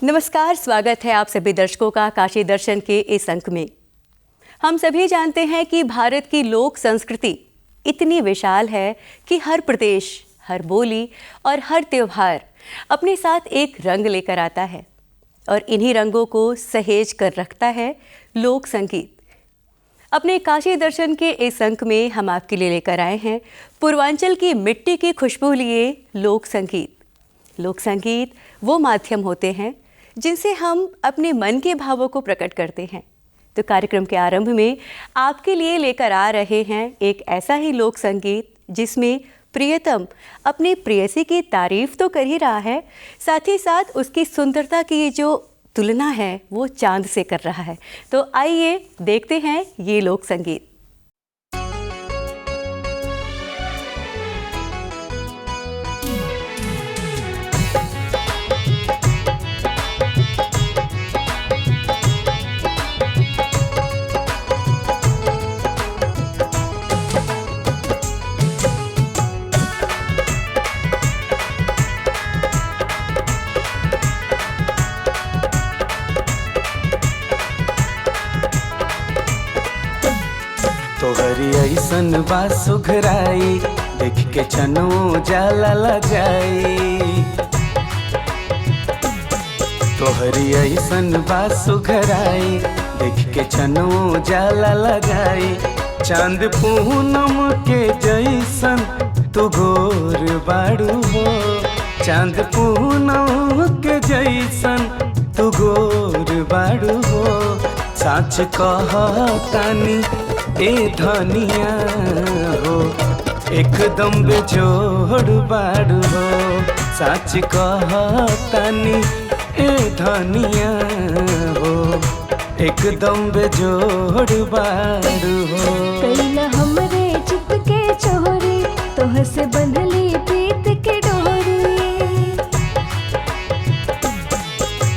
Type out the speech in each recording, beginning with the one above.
नमस्कार, स्वागत है आप सभी दर्शकों का काशी दर्शन के इस अंक में। हम सभी जानते हैं कि भारत की लोक संस्कृति इतनी विशाल है कि हर प्रदेश, हर बोली और हर त्योहार अपने साथ एक रंग लेकर आता है और इन्हीं रंगों को सहेज कर रखता है लोक संगीत। अपने काशी दर्शन के इस अंक में हम आपके लिए लेकर आए हैं पूर्वांचल की मिट्टी की खुशबू लिए लोक संगीत। लोक संगीत वो माध्यम होते हैं जिनसे हम अपने मन के भावों को प्रकट करते हैं। तो कार्यक्रम के आरंभ में आपके लिए लेकर आ रहे हैं एक ऐसा ही लोक संगीत जिसमें प्रियतम अपनी प्रेयसी की तारीफ तो कर ही रहा है, साथ ही साथ उसकी सुंदरता की जो तुलना है वो चांद से कर रहा है। तो आइए देखते हैं ये लोक संगीत। तोहरी ऐसन बा सुघराई, देख के छनो जाला लगाई। तोहरी ऐसन बा सुघराई, देख के छनो जाला लगाई। चांद पूनम के जैसन तू गोर बाड़ू हो, चांद पूनम के जैसन तू गोर बाड़ू हो। सच कहतानी ए धनिया हो, एकदम बेजोड़ बाड़ू हो। सच कहतानी ए धनिया हो, एकदम बेजोड़ बाड़ू हो। कैला हमरे चित के चोरी, तोह से बंधली प्रीत के डोरी।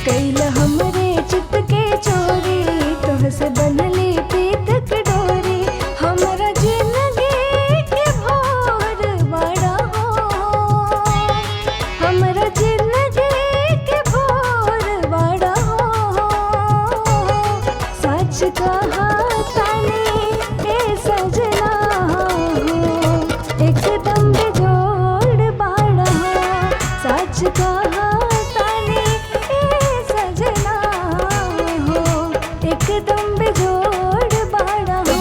कैला हमरे चित के चोरी, तोह से बंधली प्रीत के डोरी। हमरा जिंदगी के भोर बड़ा हो, हमरा जिंदगी के भोर बड़ा हो। सच कहा तानी ए सजना हो, एकदम बेजोड़ बड़ा हो। सच कहा तानी ए सजना हो, एकदम बेजोड़ बड़ा हो।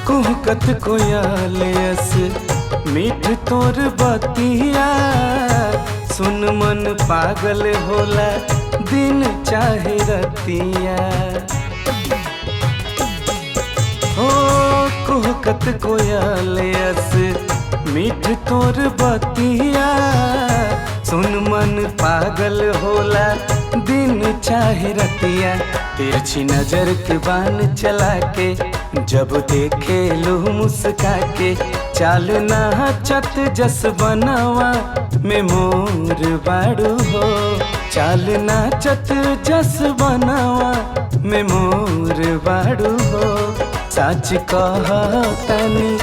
कुहकत कोयालयस मीठ तोर बतिया। सुन मन पागल होला, दिन चाहे रतिया। हो कुहकत कोयालयस मीठ तोर बतिया। सुन मन पागल होला, दिन चाहे रतिया। तिरछी नजर के बान चला के जब देखे लो मुस्का के। चाल नाचत जस बनवा में मोर बाड़ू हो, चाल नाचत जस बनवा में मोर बाड़ू हो। सच कहतानी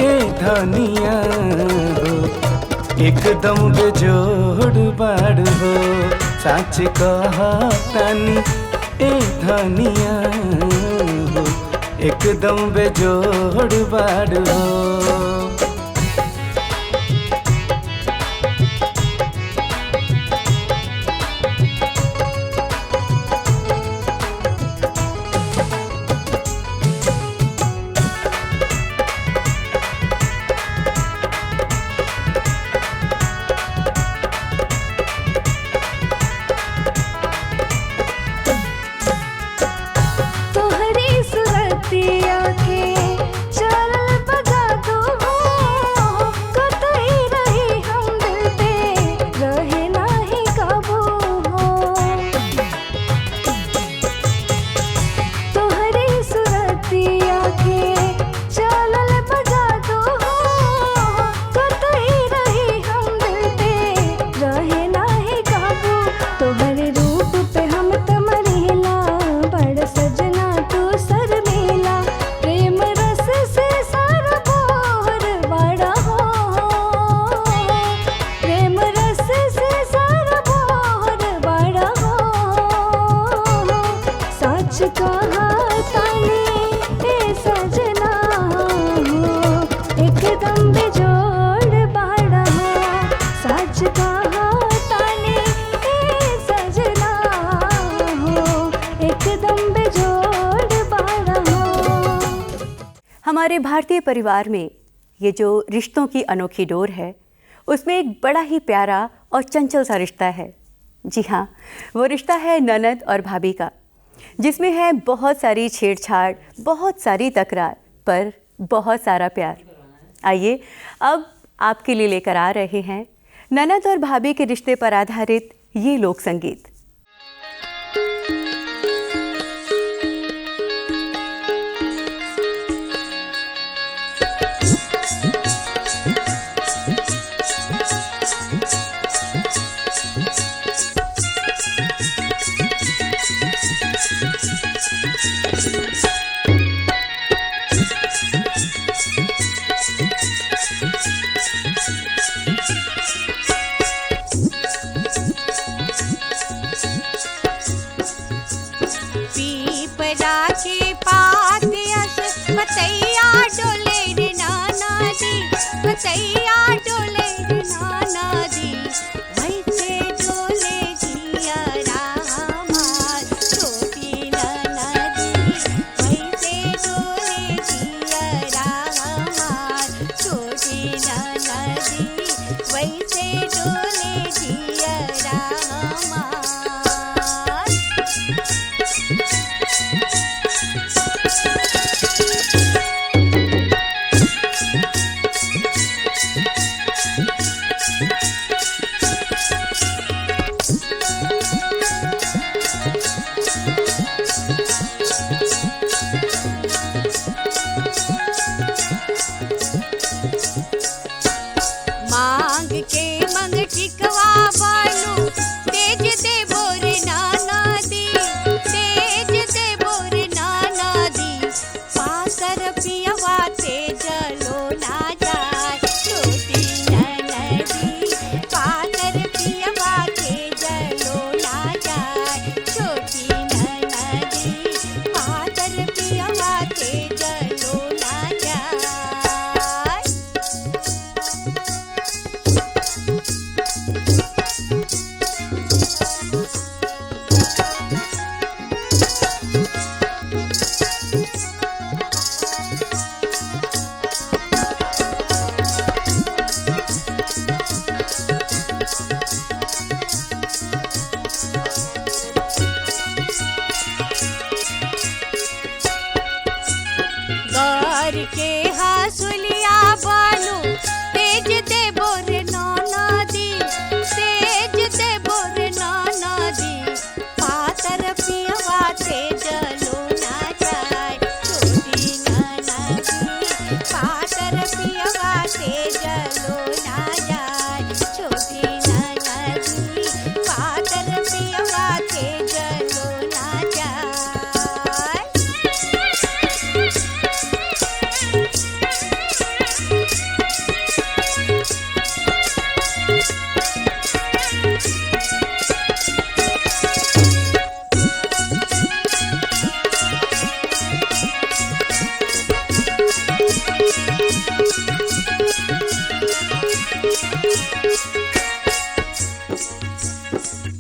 ए धनिया हो, एकदम बेजोड़ बाड़ू हो। सच कहतानी ए धनिया हो, एकदम बेजोड़ बाड़ू हो। तोहरी सुरतिया के चलल बगा दो हो, हमारे भारतीय परिवार में ये जो रिश्तों की अनोखी डोर है, उसमें एक बड़ा ही प्यारा और चंचल सा रिश्ता है। जी हाँ, वो रिश्ता है ननद और भाभी का, जिसमें है बहुत सारी छेड़छाड़, बहुत सारी तकरार, पर बहुत सारा प्यार। आइए अब आपके लिए लेकर आ रहे हैं ननद और भाभी के रिश्ते पर आधारित ये लोक संगीत।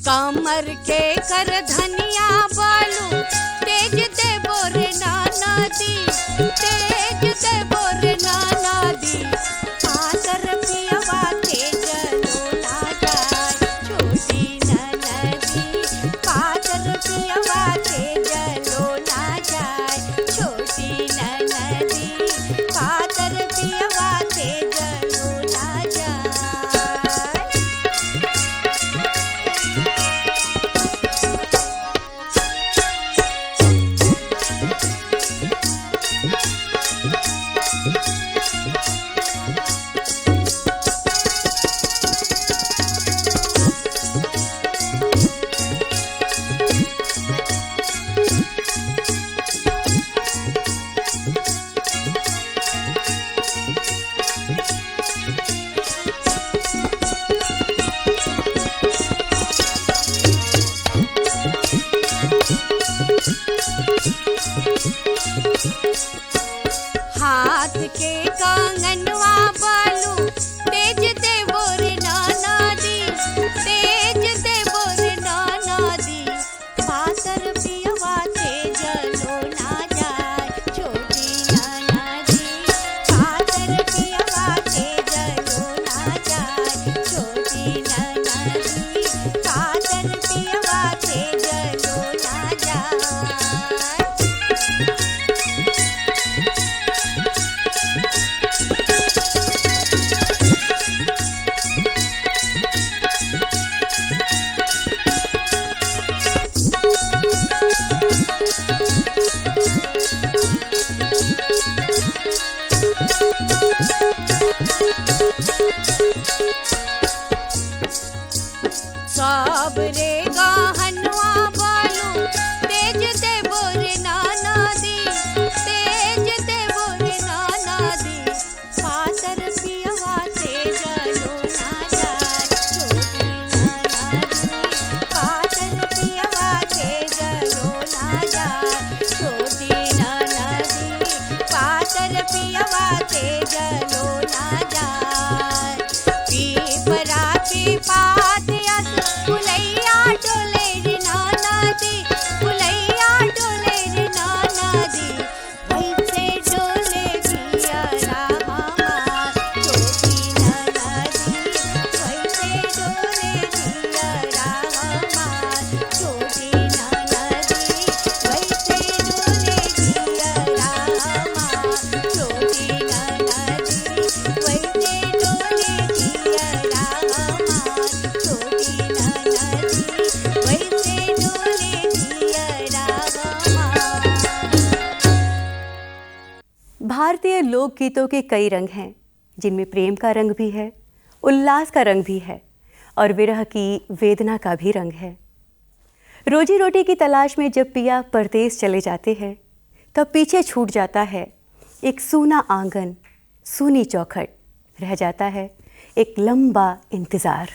कमर के कर धनिया बालू तेज दे बोरे नाना दी, तेज दे बोरे नाना दी। पातर पियवा तेज लो ना जाए छोटी ननदी, पातर पियवा तेज लो ना जाए छोटी ननदी, पातर पियवा तेज लो ना जाए। हाथ के कंगनवा बालू तेज दे बोरे नाना दी, तेज दे बोरे नाना दी। पातर पियवा तेज लो ना जाए छोटी नाना दी, मोर पियवा के जलो ना जाय पीपरा के पात अस फुलैया डोले रे नाना दी फुलैया डोले रे नाना दी वैसे डोले जिया रामा छोटी नाना दी वैसे डोले जिया रामा छोटी नाना दी वैसे डोले जिया रामा छोटी नाना दी वैसे डोले जिया रामा छोटी नाना दी वैसे डोले जिया रामा। भारतीय लोकगीतों के कई रंग हैं, जिनमें प्रेम का रंग भी है, उल्लास का रंग भी है और विरह की वेदना का भी रंग है। रोजी रोटी की तलाश में जब पिया परदेस चले जाते हैं, तब पीछे छूट जाता है एक सूना आंगन, सूनी चौखट, रह जाता है एक लंबा इंतज़ार।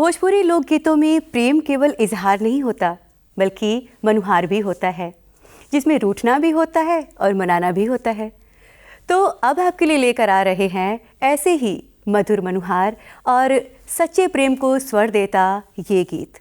भोजपुरी लोकगीतों में प्रेम केवल इजहार नहीं होता, बल्कि मनुहार भी होता है, जिसमें रूठना भी होता है और मनाना भी होता है। तो अब आपके लिए लेकर आ रहे हैं ऐसे ही मधुर मनुहार और सच्चे प्रेम को स्वर देता ये गीत।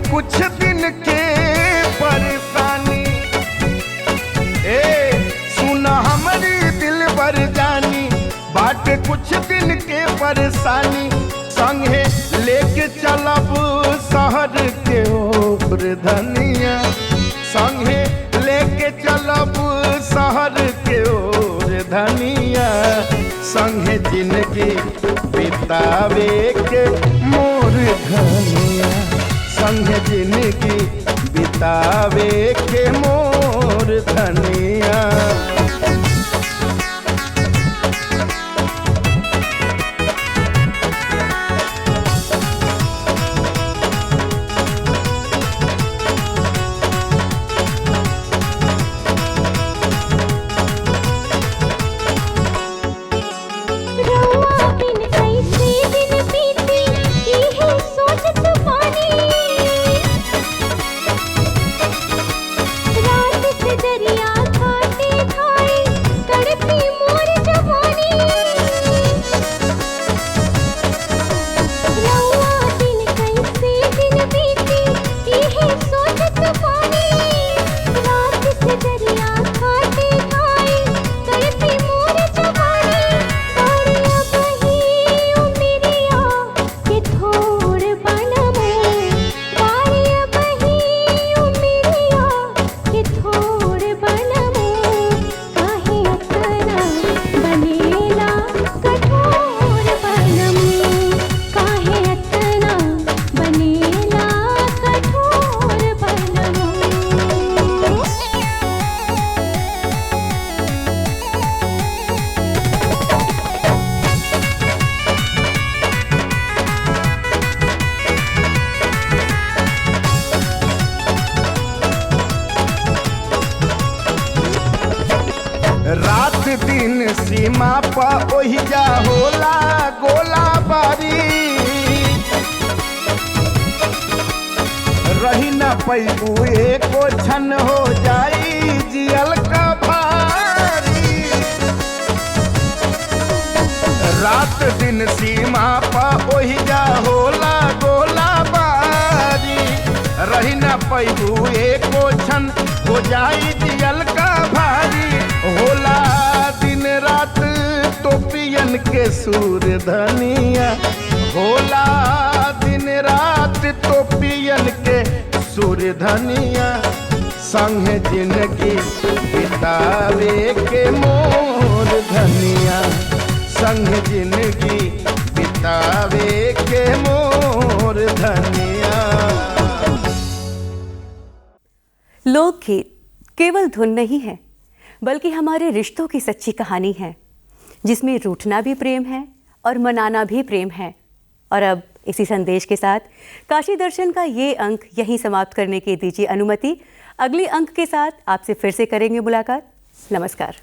कुछ दिन के परेशानी सुना हमारी दिल भर जानी बाटे कुछ दिन के परेशानी संगे लेके चलब शहर के ओर धनिया संगे लेके चलब शहर के ओर धनिया संगे जिंदगी बितावे के मोर धनिया संग जिंदगी बितावे के मोर धनिया। रात दिन सीमा पर ओहिजा होला गोला बारी रही न पैबू एको क्षण हो जाई जियल का भारी रात दिन सीमा पर ओहिजा होला गोला बारी रही न पैबू एको क्षण हो जाई जियल का भारी होला दिन रात टोपियन के सूर धनिया होला दिन रात टोपियन के सूर धनिया संग जिंदगी बितावे के मोर धनिया संग जिंदगी बितावे के मोर धनिया। लोकगीत केवल धुन नहीं है, बल्कि हमारे रिश्तों की सच्ची कहानी है, जिसमें रूठना भी प्रेम है और मनाना भी प्रेम है। और अब इसी संदेश के साथ काशी दर्शन का ये अंक यहीं समाप्त करने की दीजिए अनुमति। अगले अंक के साथ आपसे फिर से करेंगे मुलाकात। नमस्कार।